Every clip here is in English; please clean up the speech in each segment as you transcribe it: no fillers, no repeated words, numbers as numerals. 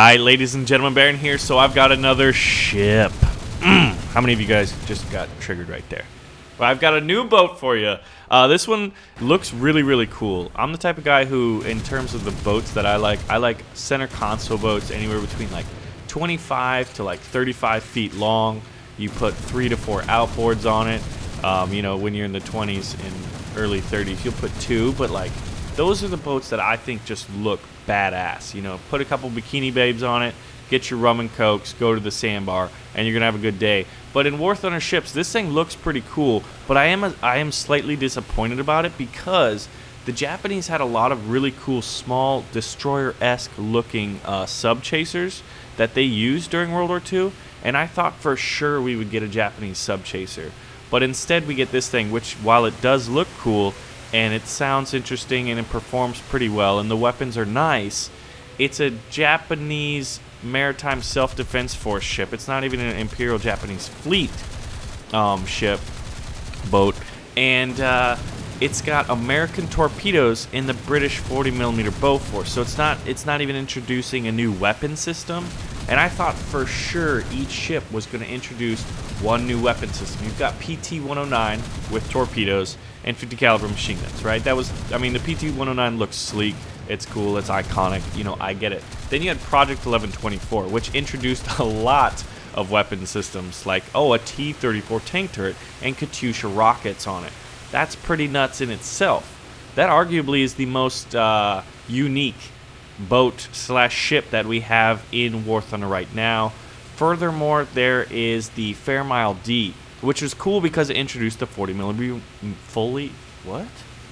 Alright, ladies and gentlemen, Baron here. So I've got another ship. How many of you guys just got triggered right there? Well, I've got a new boat for you. This one looks really cool. I'm the type of guy who, in terms of the boats that I like center console boats anywhere between like 25 to like 35 feet long. You put 3 to 4 outboards on it. You know, when you're in the 20s and early 30s, you'll put 2, but like those are the boats that I think just look badass. You know, put a couple bikini babes on it, get your rum and cokes, go to the sandbar, and you're gonna have a good day. But in War Thunder ships, this thing looks pretty cool, but I am slightly disappointed about it because the Japanese had a lot of really cool small destroyer-esque looking sub chasers that they used during World War II, and I thought for sure we would get a Japanese sub chaser. But instead we get this thing, which while it does look cool and it sounds interesting and it performs pretty well and the weapons are nice, it's a Japanese maritime self-defense force ship. It's not even an Imperial Japanese fleet ship boat, and it's got American torpedoes in the British 40mm Bofors. So it's not even introducing a new weapon system. And I thought for sure each ship was going to introduce one new weapon system. You've got PT-109 with torpedoes and 50 caliber machine guns, right? The PT-109 looks sleek. It's cool. It's iconic. You know, I get it. Then you had Project 1124, which introduced a lot of weapon systems, like, a T-34 tank turret and Katyusha rockets on it. That's pretty nuts in itself. That arguably is the most unique boat/ship that we have in War Thunder right now. Furthermore, there is the Fairmile D, which was cool because it introduced the 40mm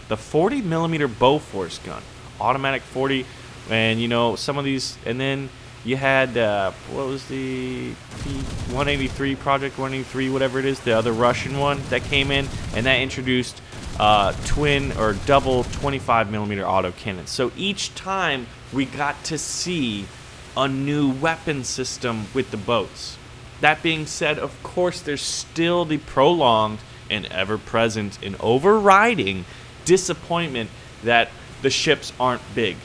the 40mm Bofors gun, automatic 40, and you know some of these. And then you had what was the P-183, Project 183, whatever it is, the other Russian one that came in, and that introduced twin or double 25mm autocannons. So each time we got to see a new weapon system with the boats. That being said, of course, there's still the prolonged and ever-present and overriding disappointment that the ships aren't big.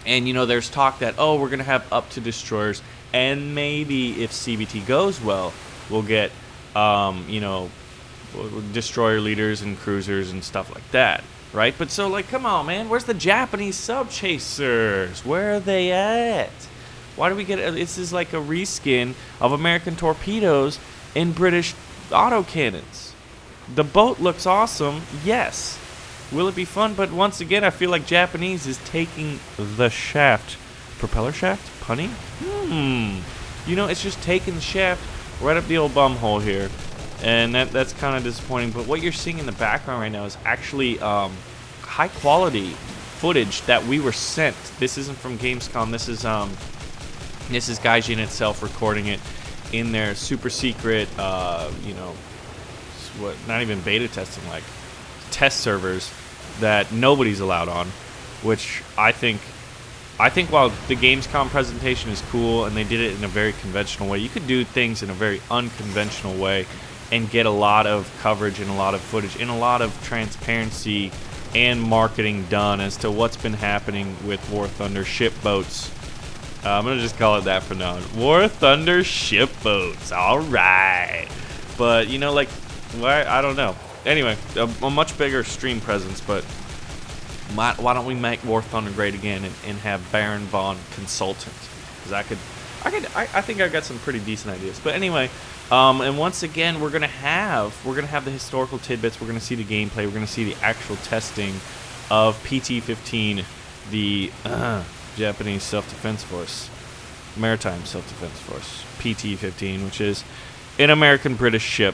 And, you know, there's talk that, we're going to have up to destroyers, and maybe if CBT goes well, we'll get, you know, destroyer leaders and cruisers and stuff like that, right? But so, like, come on, man, where's the Japanese sub chasers? Where are they at? Why do we get this is like a reskin of American torpedoes in British autocannons. The boat looks awesome, yes. Will it be fun? But once again, I feel like Japanese is taking the shaft. Propeller shaft? Punny? You know, it's just taking the shaft right up the old bum hole here. And that's kind of disappointing. But what you're seeing in the background right now is actually high quality footage that we were sent. This isn't from Gamescom. This is Gaijin itself recording it in their super secret, you know, not even beta testing, like test servers that nobody's allowed on. Which I think while the Gamescom presentation is cool and they did it in a very conventional way, you could do things in a very unconventional way and get a lot of coverage and a lot of footage and a lot of transparency and marketing done as to what's been happening with War Thunder ship boats. I'm going to just call it that for now. War Thunder ship boats. All right. But, you know, like, I don't know. Anyway, a much bigger stream presence, but why don't we make War Thunder great again and have BaronVon Consultant? Because I think I got some pretty decent ideas. But anyway, and once again, we're gonna have the historical tidbits. We're gonna see the gameplay. We're gonna see the actual testing of PT-15, the Japanese self-defense force, maritime self-defense force, PT-15, which is an American-British ship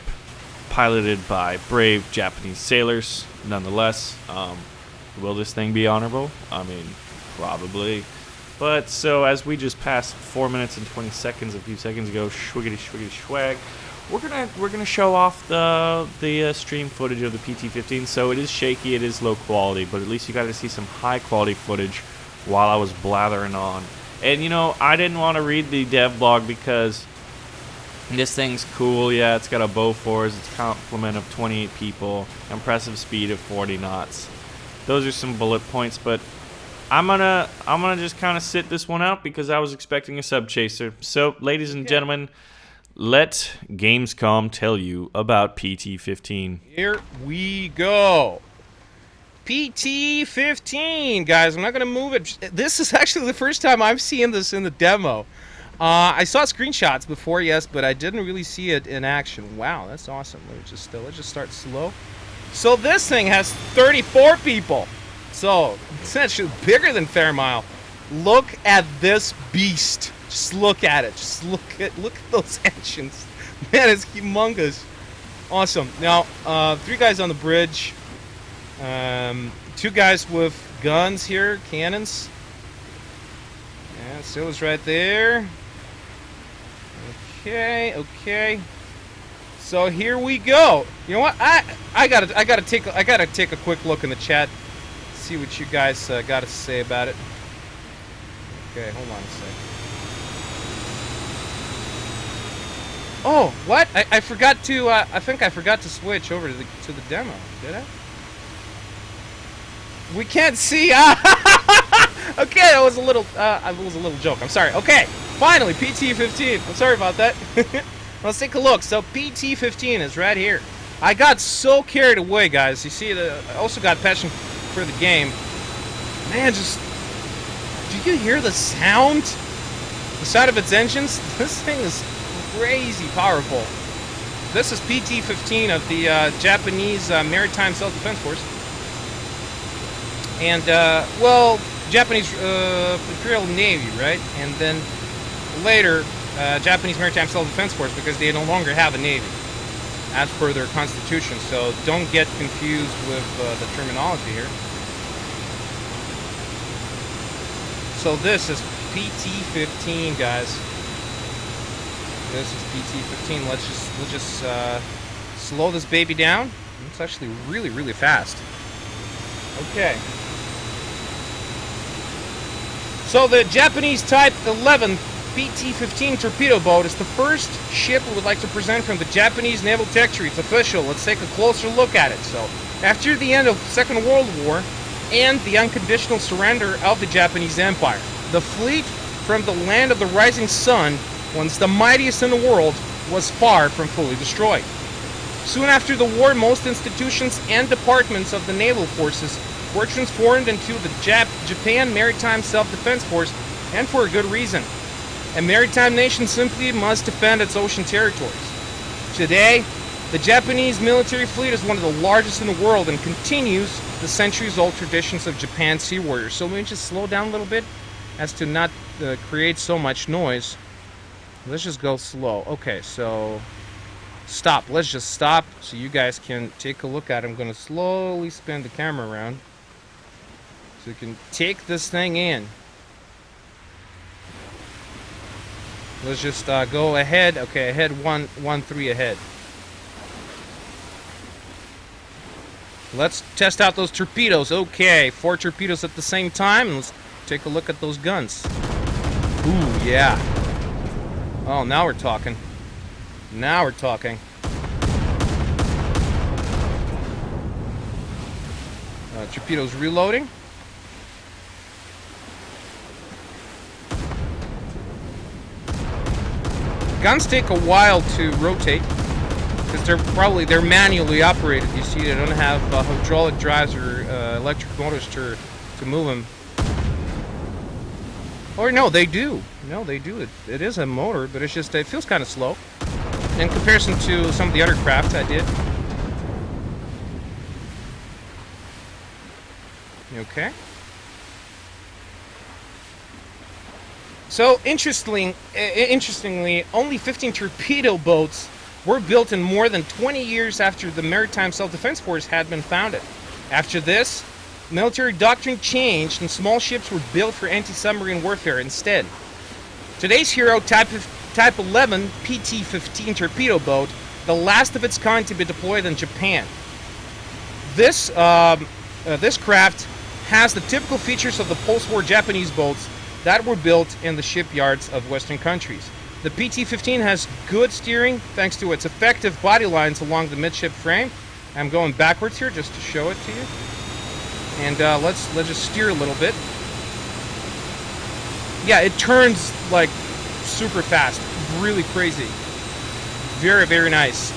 piloted by brave Japanese sailors. Nonetheless, will this thing be honorable? I mean, probably. But so as we just passed 4 minutes and 20 seconds a few seconds ago, schwiggity schwag, we're gonna show off the stream footage of the PT-15. So it is shaky, it is low quality, but at least you got to see some high quality footage while I was blathering on. And you know, I didn't want to read the dev blog because this thing's cool. Yeah, it's got a Bofors, it's a complement of 28 people, impressive speed of 40 knots. Those are some bullet points, but I'm gonna just kind of sit this one out because I was expecting a sub chaser. So, ladies and gentlemen, let Gamescom tell you about PT-15. Here we go. PT-15, guys. I'm not gonna move it. This is actually the first time I'm seeing this in the demo. I saw screenshots before, yes, but I didn't really see it in action. Wow, that's awesome. Let's just start slow. So this thing has 34 people. So it's actually bigger than Fairmile. Look at this beast. Just look at it. Just look at those engines. Man, it's humongous. Awesome. Now, 3 guys on the bridge. 2 guys with guns here, cannons. Yeah, Silla's right there. Okay. So here we go. You know what? I gotta take a quick look in the chat. See what you guys got to say about it. Okay, hold on a sec. Oh, what? I forgot to. I think I forgot to switch over to the demo. Did I? We can't see. Okay, that was a little. It was a little joke. I'm sorry. Okay, finally, PT-15. I'm sorry about that. Let's take a look. So PT-15 is right here. I got so carried away, guys. You see, I also got passion for the game. Man, just do you hear the sound? The sound of its engines? This thing is crazy powerful. This is PT-15 of the Japanese Maritime Self-Defense Force. And, well, Japanese Imperial Navy, right? And then later, Japanese Maritime Self-Defense Force, because they no longer have a navy, as per their constitution. So don't get confused with the terminology here. So this is PT-15, guys. This is PT-15. Let's just slow this baby down. It's actually really, really fast. Okay. So the Japanese Type 11 PT-15 Torpedo-Boat is the first ship we would like to present from the Japanese Naval Tech Tree. It's official. Let's take a closer look at it. So, after the end of the Second World War and the unconditional surrender of the Japanese Empire, the fleet from the land of the rising sun, once the mightiest in the world, was far from fully destroyed. Soon after the war, most institutions and departments of the naval forces were transformed into the Japan Maritime Self-Defense Force, and for a good reason. A maritime nation simply must defend its ocean territories. Today, the Japanese military fleet is one of the largest in the world and continues the centuries-old traditions of Japan's sea warriors. So let me just slow down a little bit as to not create so much noise. Let's just go slow. Okay, so stop. Let's just stop so you guys can take a look at it. I'm going to slowly spin the camera around so you can take this thing in. Let's just go ahead. Okay, ahead 1-3 ahead. Let's test out those torpedoes. Okay, 4 torpedoes at the same time. Let's take a look at those guns. Ooh, yeah. Oh, now we're talking. Now we're talking. Torpedoes reloading. Guns take a while to rotate because they're manually operated. You see, they don't have hydraulic drives or electric motors to move them. Or no, they do. No, they do. It is a motor, but it's just it feels kind of slow in comparison to some of the other craft I did. Okay. So, interestingly, only 15 torpedo boats were built in more than 20 years after the Maritime Self-Defense Force had been founded. After this, military doctrine changed and small ships were built for anti-submarine warfare instead. Today's hero, Type 11 PT-15 torpedo boat, the last of its kind to be deployed in Japan. This craft has the typical features of the post-war Japanese boats that were built in the shipyards of Western countries. The PT-15 has good steering thanks to its effective body lines along the midship frame. I'm going backwards here just to show it to you. And let's just steer a little bit. yeah, it turns like super fast, really crazy. Very, very nice.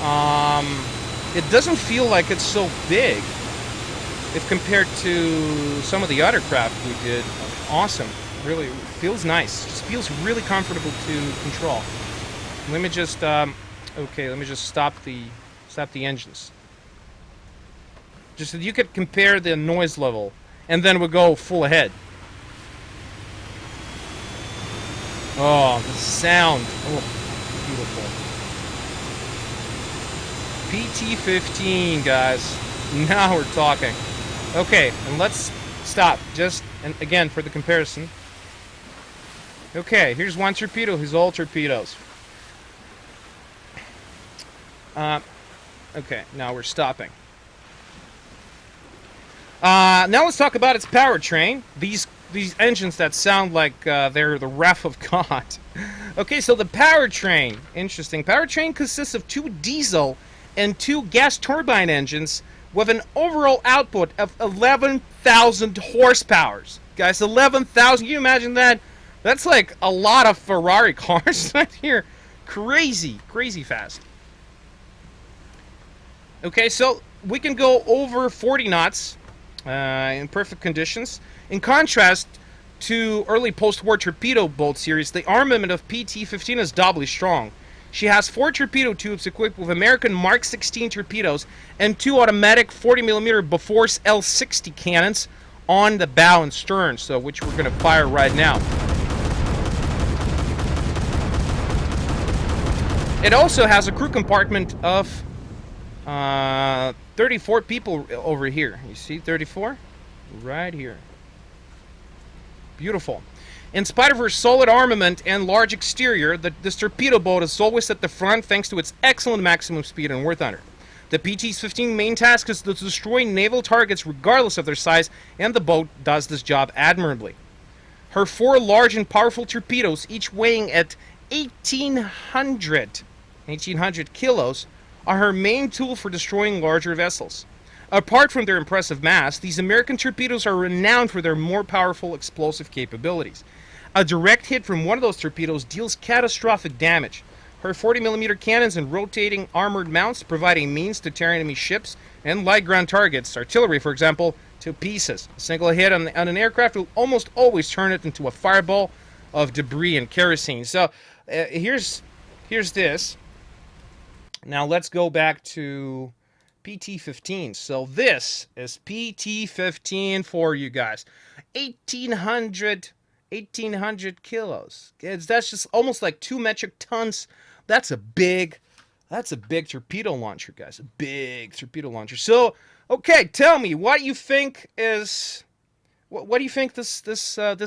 It doesn't feel like it's so big if compared to some of the other craft we did. Awesome. Really feels nice. Just feels really comfortable to control. Let me just okay, let me just stop the engines. Just so you could compare the noise level, and then we'll go full ahead. Oh, the sound. Oh, beautiful. PT-15, guys. Now we're talking. Okay, and let's stop. Just, and again, for the comparison. Okay, here's one torpedo. Here's all torpedoes. Okay, now we're stopping. Now let's talk about its powertrain. These engines that sound like they're the wrath of God. Okay, so the powertrain, interesting. Powertrain consists of 2 diesel and 2 gas turbine engines with an overall output of 11,000 horsepower. Guys, 11,000. Can you imagine that? That's like a lot of Ferrari cars right here. Crazy, crazy fast. Okay, so we can go over 40 knots in perfect conditions. In contrast to early post-war Torpedo-Boat series, the armament of PT-15 is doubly strong. She has 4 torpedo tubes equipped with American Mark 16 torpedoes and 2 automatic 40mm Bofors L60 cannons on the bow and stern, so which we're going to fire right now. It also has a crew compartment of 34 people over here. You see 34? Right here. Beautiful. In spite of her solid armament and large exterior, this torpedo boat is always at the front thanks to its excellent maximum speed and work under. The PT-15 main task is to destroy naval targets regardless of their size, and the boat does this job admirably. Her 4 large and powerful torpedoes, each weighing at 1,800 kilos, are her main tool for destroying larger vessels. Apart from their impressive mass, these American torpedoes are renowned for their more powerful explosive capabilities. A direct hit from one of those torpedoes deals catastrophic damage. Her 40mm cannons and rotating armored mounts provide a means to tear enemy ships and light ground targets, artillery for example, to pieces. A single hit on an aircraft will almost always turn it into a fireball of debris and kerosene. So here's this. Now let's go back to PT-15. So this is PT-15 for you guys. 1,800 kilos. That's just almost like 2 metric tons. That's a big torpedo launcher, guys. A big torpedo launcher. So, okay, tell me what you think is what do you think this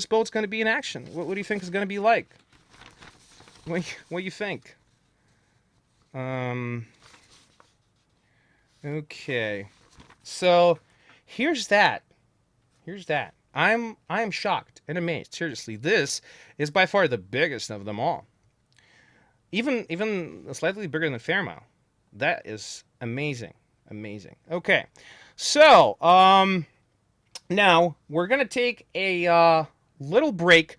boat's going to be in action? What do you think is going to be like? What do you think? Okay. So, here's that. I'm shocked and amazed. Seriously, this is by far the biggest of them all. Even slightly bigger than Fairmount. That is amazing. Amazing. Okay. So, now we're going to take a little break,